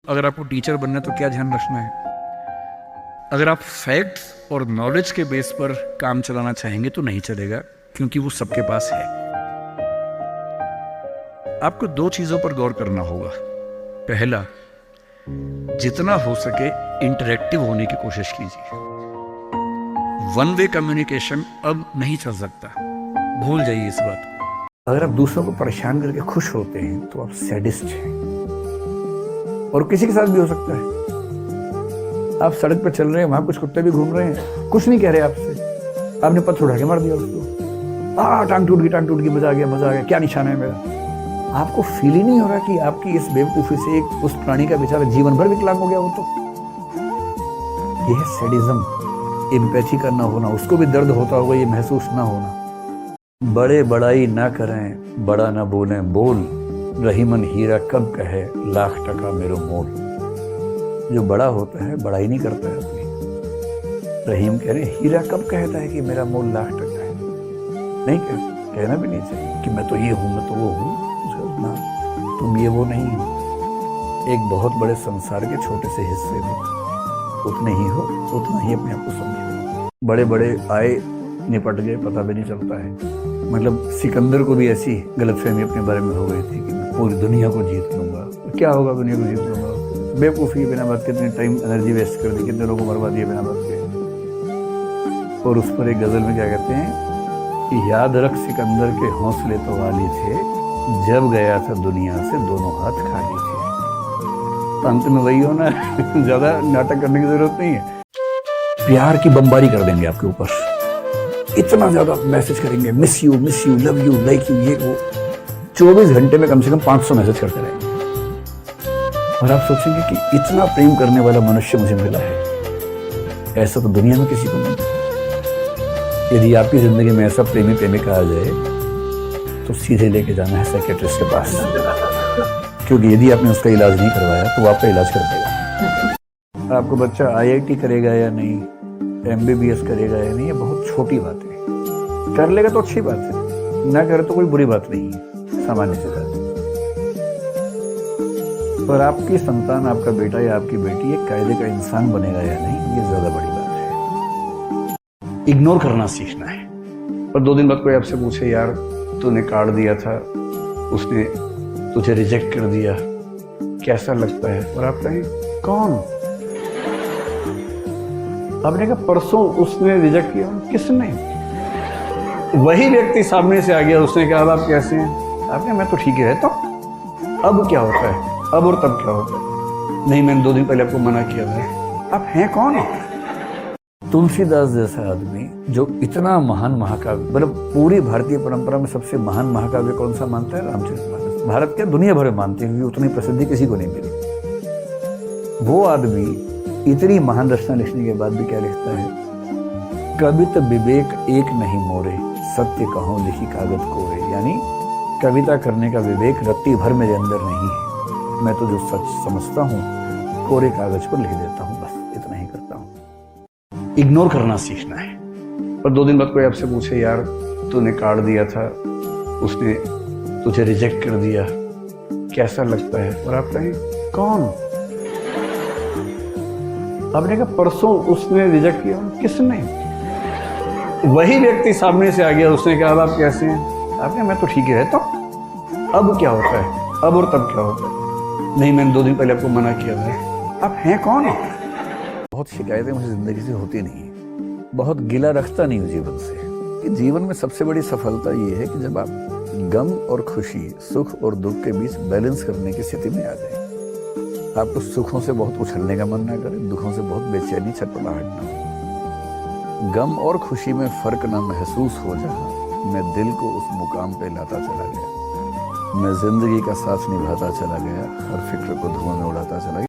अगर आपको टीचर बनना है तो क्या ध्यान रखना है? अगर आप फैक्ट्स और नॉलेज के बेस पर काम चलाना चाहेंगे तो नहीं चलेगा, क्योंकि वो सबके पास है। आपको दो चीजों पर गौर करना होगा। पहला, जितना हो सके इंटरेक्टिव होने की कोशिश कीजिए। वन वे कम्युनिकेशन अब नहीं चल सकता, भूल जाइए इस बात को। अगर आप दूसरों को परेशान करके खुश होते हैं तो आप सैडिस्ट हैं, और किसी के साथ भी हो सकता है। आप सड़क पर चल रहे हैं, वहां कुछ कुत्ते भी घूम रहे हैं, कुछ नहीं कह रहे आपसे, आपने पत्थर उठा के मार दिया उसको, टांग टूट गई, मजा आ गया, क्या निशाना है मेरा। आपको फील ही नहीं हो रहा कि आपकी इस बेवकूफी से उस प्राणी का बेचारा जीवन भर विकलांग हो गया हो। तो यह है सैडिज्म। एम्पैथी करना होना, उसको भी दर्द होता होगा ये महसूस ना होना। बड़े बड़ाई ना करें, बड़ा ना बोलें बोल, रहीमन हीरा कब कहे लाख टका मेरो मोल। जो बड़ा होता है बड़ाई नहीं करता है अपनी। रहीम कह रहे हीरा कब कहता है कि मेरा मोल लाख टका है। नहीं कहना भी नहीं चाहिए कि मैं तो ये हूं, मैं तो वो हूं। ना, तुम ये वो नहीं हो। एक बहुत बड़े संसार के छोटे से हिस्से में उतने ही हो, उतना ही अपने आप को समझो। बड़े बड़े आए निपट गए, पता भी नहीं चलता है। मतलब सिकंदर को भी ऐसी गलतफहमी अपने बारे में हो गई थी कि मैं पूरी दुनिया को जीत लूंगा। क्या होगा दुनिया को जीत लूंगा? बेवकूफ़ी बिना बात, कितने टाइम एनर्जी वेस्ट कर दी, कितने लोगों को बर्बाद दिया बिना बात के। और उस पर एक गजल में क्या कहते हैं कि याद रख सिकंदर के हौसले तो वाली थे, जब गया था दुनिया से दोनों हाथ खाली थे। अंत में वही होना है। ज्यादा नाटक करने की जरूरत नहीं है। प्यार की बमबारी कर देंगे आपके ऊपर, इतना ज्यादा मैसेज करेंगे, miss you, love you, like you, ये वो। 24 घंटे में कम से कम 500 मैसेज करते रहेंगे। और आप सोचेंगे कि इतना प्रेम करने वाला मनुष्य मुझे मिला है, ऐसा तो दुनिया में किसी को नहीं। यदि आपकी जिंदगी में ऐसा प्रेमी प्रेमिका आ जाए तो सीधे लेके जाना है साइकियाट्रिस्ट के पास, क्योंकि यदि आपने उसका इलाज नहीं करवाया तो वो आपका इलाज कर देगा। आपको बच्चा IIT करेगा या नहीं, MBBS करेगा या नहीं, ये बहुत छोटी बात है। कर लेगा तो अच्छी बात है, ना करे तो कोई बुरी बात नहीं है, सामान्य सी बात है। पर आपकी संतान, आपका बेटा या आपकी बेटी एक कायदे का इंसान बनेगा या नहीं, ये ज्यादा बड़ी बात है। इग्नोर करना सीखना है। पर 2 दिन बाद कोई आपसे पूछे, यार तूने काट दिया था, उसने तुझे रिजेक्ट कर दिया, कैसा लगता है? और आप कहें कौन? आपने कहा परसों उसने रिजेक्ट किया। किसने? वही व्यक्ति सामने से आ गया, उसने कहा अब आप कैसे हैं? आपने मैं तो ठीक ही रहता हूं। अब क्या होता है? अब और तब क्या होता है? नहीं, मैंने 2 दिन पहले आपको मना किया था। आप हैं कौन? तुलसीदास जैसा आदमी जो इतना महान महाकाव्य, मतलब पूरी भारतीय परंपरा में सबसे महान महाकाव्य कौन सा मानता है? रामचरितमानस। भारत के दुनिया भर में मानते हैं, उतनी प्रसिद्धि किसी को नहीं मिली। वो आदमी इतनी महान रचना लिखने के बाद भी क्या लिखता है? कवित विवेक एक नहीं मोरे, सत्य कहो लिखी कागज कोरे। यानी कविता करने का विवेक रत्ती भर मेरे अंदर नहीं है। मैं तो जो सच समझता हूँ कोरे कागज पर लिख देता हूँ, बस इतना ही करता हूँ। इग्नोर करना सीखना है। पर 2 दिन बाद कोई आपसे पूछे, यार तूने काट दिया था, उसने तुझे रिजेक्ट कर दिया, कैसा लगता है? और आप कहें कौन? आपने कहा परसों उसने रिजेक्ट किया। किसने? वही व्यक्ति सामने से आ गया, उसने कहा अब आप कैसे हैं? आपने मैं तो ठीक ही रहता हूं। अब क्या होता है? अब और तब क्या होता है? नहीं, मैंने 2 दिन पहले आपको मना किया था। आप हैं कौन? बहुत शिकायतें मुझे जिंदगी से होती नहीं है, बहुत गिला रखता नहीं हूँ जीवन से। कि जीवन में सबसे बड़ी सफलता ये है कि जब आप गम और खुशी, सुख और दुख के बीच बैलेंस करने की स्थिति में आ जाए। आपको सुखों से बहुत उछलने का मन ना करे, दुखों से बहुत बेचैनी, छटपटाहट ना हो। गम और खुशी में फर्क ना महसूस हो जहाँ, मैं दिल को उस मुकाम पे लाता चला गया। मैं जिंदगी का साथ निभाता चला गया, हर फिक्र को धुआं में उड़ाता चला गया।